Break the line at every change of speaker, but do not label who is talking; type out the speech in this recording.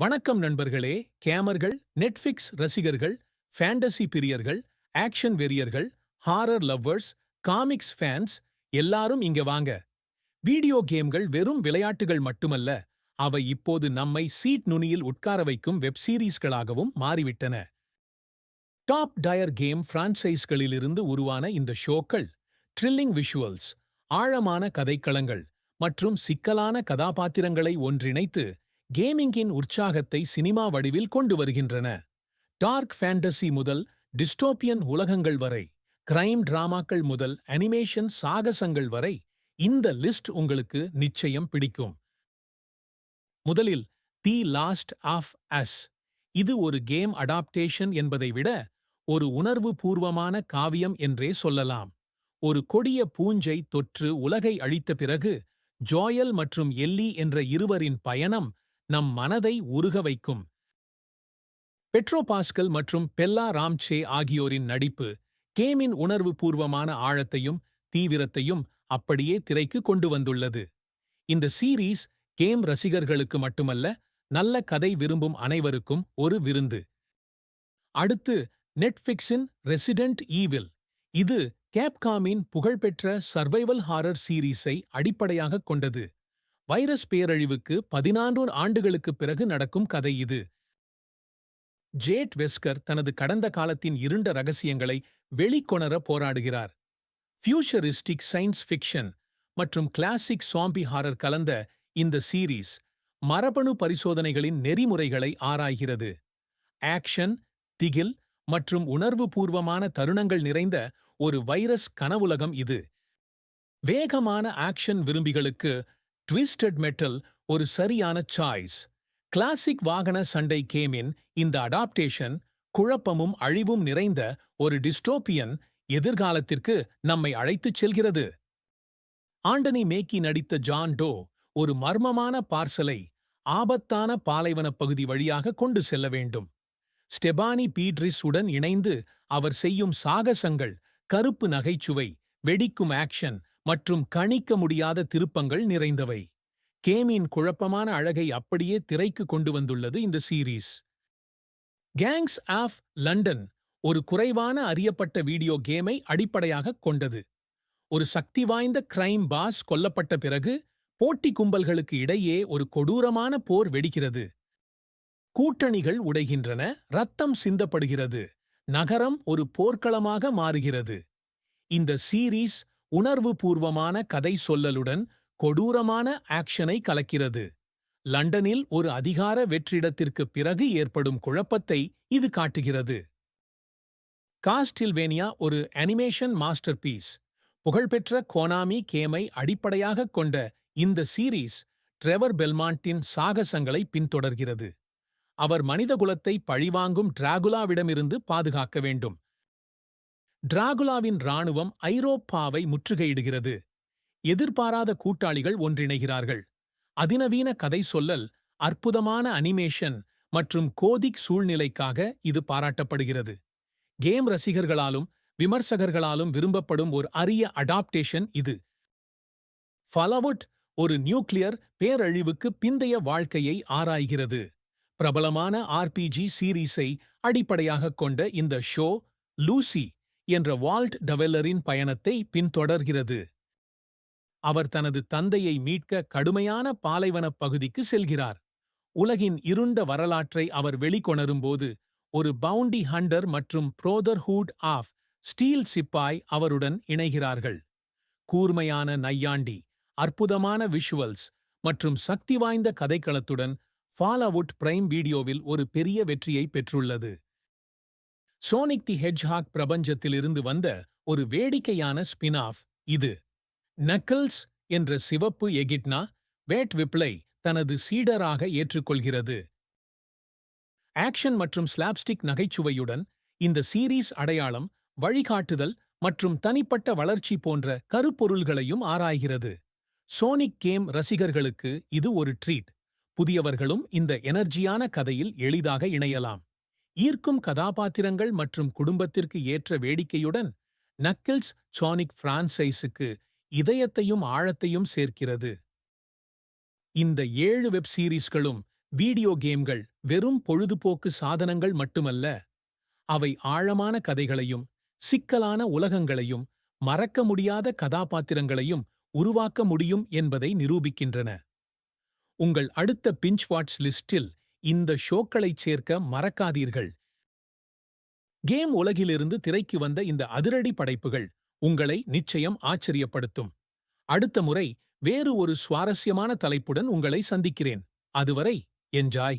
வணக்கம் நண்பர்களே. கேமர்கள், நெட்ஃபிக்ஸ் ரசிகர்கள், ஃபேண்டசி பிரியர்கள், ஆக்ஷன் வெறியர்கள், ஹாரர் லவ்வர்ஸ், காமிக்ஸ் ஃபேன்ஸ் எல்லாரும் இங்க வாங்க. வீடியோ கேம்கள் வெறும் விளையாட்டுகள் மட்டுமல்ல, அவை இப்போது நம்மை சீட் நுனியில் உட்கார வைக்கும் வெப்சீரீஸ்களாகவும் மாறிவிட்டன. டாப் டயர் கேம் பிரான்சைஸ்களிலிருந்து உருவான இந்த ஷோக்கள் த்ரில்லிங் விஷுவல்ஸ், ஆழமான கதைக்களங்கள் மற்றும் சிக்கலான கதாபாத்திரங்களை ஒன்றிணைத்து கேமிங்கின் உற்சாகத்தை சினிமா வடிவில் கொண்டு வருகின்றன. டார்க் ஃபேண்டசி முதல் டிஸ்டோப்பியன் உலகங்கள் வரை, கிரைம் டிராமாக்கள் முதல் அனிமேஷன் சாகசங்கள் வரை, இந்த லிஸ்ட் உங்களுக்கு நிச்சயம் பிடிக்கும். முதலில் தி லாஸ்ட் ஆஃப் அஸ். இது ஒரு கேம் அடாப்டேஷன் என்பதை விட ஒரு உணர்வு பூர்வமான காவியம் என்றே சொல்லலாம். ஒரு கொடிய பூஞ்சை தொற்று உலகை அழித்த பிறகு ஜோயல் மற்றும் எல்லி என்ற இருவரின் பயணம் நம் மனதை உருக வைக்கும். பெட்ரோ பாஸ்கல் மற்றும் பெல்லா ராம்சே ஆகியோரின் நடிப்பு கேமின் உணர்வு பூர்வமான ஆழத்தையும் தீவிரத்தையும் அப்படியே திரைக்கு கொண்டு வந்துள்ளது. இந்த சீரீஸ் கேம் ரசிகர்களுக்கு மட்டுமல்ல, நல்ல கதை விரும்பும் அனைவருக்கும் ஒரு விருந்து. அடுத்து நெட்ஃபிக்ஸின் ரெசிடென்ட் ஈவில். இது கேப்காமின் புகழ்பெற்ற சர்வைவல் ஹாரர் சீரீஸை அடிப்படையாகக் கொண்டது. வைரஸ் பேரழிவுக்கு 14 ஆண்டுகளுக்குப் பிறகு நடக்கும் கதை இது. ஜேட் வெஸ்கர் தனது கடந்த காலத்தின் இருண்ட ரகசியங்களை வெளிக்கொணர போராடுகிறார். ஃபியூச்சரிஸ்டிக் சயின்ஸ் ஃபிக்ஷன் மற்றும் கிளாசிக் சாம்பி ஹாரர் கலந்த இந்த சீரீஸ் மரபணு பரிசோதனைகளின் நெறிமுறைகளை ஆராய்கிறது. ஆக்ஷன், திகில் மற்றும் உணர்வுபூர்வமான தருணங்கள் நிறைந்த ஒரு வைரஸ் கனவுலகம் இது. வேகமான ஆக்ஷன் விரும்பிகளுக்கு ட்விஸ்டட் மெட்டல் ஒரு சரியான சாய்ஸ். கிளாசிக் வாகன சண்டை கேமின் இந்த அடாப்டேஷன் குழப்பமும் அழிவும் நிறைந்த ஒரு டிஸ்டோப்பியன் எதிர்காலத்திற்கு நம்மை அழைத்துச் செல்கிறது. ஆண்டனி மேக்கி நடித்த ஜான் டோ ஒரு மர்மமான பார்சலை ஆபத்தான பாலைவனப் பகுதி வழியாக கொண்டு செல்ல வேண்டும். ஸ்டெபானி பீட்ரிஸ் உடன் இணைந்து அவர் செய்யும் சாகசங்கள் கருப்பு நகைச்சுவை, வெடிக்கும் ஆக்ஷன் மற்றும் கணிக்க முடியாத திருப்பங்கள் நிறைந்தவை. கேமின் குழப்பமான அழகை அப்படியே திரைக்கு கொண்டு வந்துள்ளது இந்த சீரீஸ். கேங்ஸ் ஆஃப் லண்டன் ஒரு குறைவான அறியப்பட்ட வீடியோ கேமை அடிப்படையாகக் கொண்டது. ஒரு சக்தி வாய்ந்த கிரைம் பாஸ் கொல்லப்பட்ட பிறகு போட்டி கும்பல்களுக்கு இடையே ஒரு கொடூரமான போர் வெடிக்கிறது. கூட்டணிகள் உடைகின்றன, ரத்தம் சிந்தப்படுகிறது, நகரம் ஒரு போர்க்களமாக மாறுகிறது. இந்த சீரீஸ் உணர்வுபூர்வமான கதை சொல்லலுடன் கொடூரமான ஆக்ஷனை கலக்கிறது. லண்டனில் ஒரு அதிகார வெற்றிடத்திற்குப் பிறகு ஏற்படும் குழப்பத்தை இது காட்டுகிறது. காஸ்டில்வேனியா ஒரு அனிமேஷன் மாஸ்டர் பீஸ். புகழ்பெற்ற கோனாமி கேமை அடிப்படையாகக் கொண்ட இந்த சீரீஸ் ட்ரெவர் பெல்மாண்டின் சாகசங்களை பின்தொடர்கிறது. அவர் மனிதகுலத்தை பழிவாங்கும் டிராகுலாவிடமிருந்து பாதுகாக்க வேண்டும். டிராகுலாவின் இராணுவம் ஐரோப்பாவை முற்றுகையிடுகிறது. எதிர்பாராத கூட்டாளிகள் ஒன்றிணைகிறார்கள். அதிநவீன கதை சொல்லல், அற்புதமான அனிமேஷன் மற்றும் கோதிக் சூழ்நிலைக்காக இது பாராட்டப்படுகிறது. கேம் ரசிகர்களாலும் விமர்சகர்களாலும் விரும்பப்படும் ஒரு அரிய அடாப்டேஷன் இது. ஃபாலவுட் ஒரு நியூக்ளியர் பேரழிவுக்கு பிந்தைய வாழ்க்கையை ஆராய்கிறது. பிரபலமான ஆர்பிஜி சீரீஸை அடிப்படையாகக் கொண்ட இந்த ஷோ லூசி என்ற வால்ட் டவெல்லரின் பயணத்தை பின்தொடர்கிறது. அவர் தனது தந்தையை மீட்க கடுமையான பாலைவனப் பகுதிக்கு செல்கிறார். உலகின் இருண்ட வரலாற்றை அவர் வெளிக்கொணரும்போது ஒரு பவுண்டி ஹண்டர் மற்றும் ப்ரோதர்ஹூட் ஆஃப் ஸ்டீல் சிப்பாய் அவருடன் இணைகிறார்கள். கூர்மையான நையாண்டி, அற்புதமான விஷுவல்ஸ் மற்றும் சக்தி வாய்ந்த கதைக்களத்துடன் ஃபாலவுட் பிரைம் வீடியோவில் ஒரு பெரிய வெற்றியை பெற்றுள்ளது. சோனிக் தி ஹெட்ஜ்ஹாக் பிரபஞ்சத்திலிருந்து வந்த ஒரு வேடிக்கையான ஸ்பின்-ஆஃப் இது. நக்கிள்ஸ் என்ற சிவப்பு எகிட்னா வேட் விப்ளை தனது சீடராக ஏற்றுக்கொள்கிறது. ஆக்ஷன் மற்றும் ஸ்லாப்ஸ்டிக் நகைச்சுவையுடன் இந்த சீரீஸ் அடையாளம், வழிகாட்டுதல் மற்றும் தனிப்பட்ட வளர்ச்சி போன்ற கருப்பொருள்களையும் ஆராய்கிறது. சோனிக் கேம் ரசிகர்களுக்கு இது ஒரு ட்ரீட். புதியவர்களும் இந்த எனர்ஜியான கதையில் எளிதாக இணையலாம். ஈர்க்கும் கதாபாத்திரங்கள் மற்றும் குடும்பத்திற்கு ஏற்ற வேடிக்கையுடன் நக்கிள்ஸ் சோனிக் பிரான்சைஸுக்கு இதயத்தையும் ஆழத்தையும் சேர்க்கிறது. இந்த 7 வெப் சீரீஸ்களும் வீடியோ கேம்கள் வெறும் பொழுதுபோக்கு சாதனங்கள் மட்டுமல்ல, அவை ஆழமான கதைகளையும், சிக்கலான உலகங்களையும், மறக்க முடியாத கதாபாத்திரங்களையும் உருவாக்க முடியும் என்பதை நிரூபிக்கின்றன. உங்கள் அடுத்த பிஞ்ச் வாட்ச் லிஸ்டில் இந்த ஷோக்களைச் சேர்க்க மறக்காதீர்கள். கேம் உலகிலிருந்து திரைக்கு வந்த இந்த அதிரடி படைப்புகள் உங்களை நிச்சயம் ஆச்சரியப்படுத்தும். அடுத்த முறை வேறு ஒரு சுவாரஸ்யமான தலைப்புடன் உங்களை சந்திக்கிறேன். அதுவரை என்ஜாய்.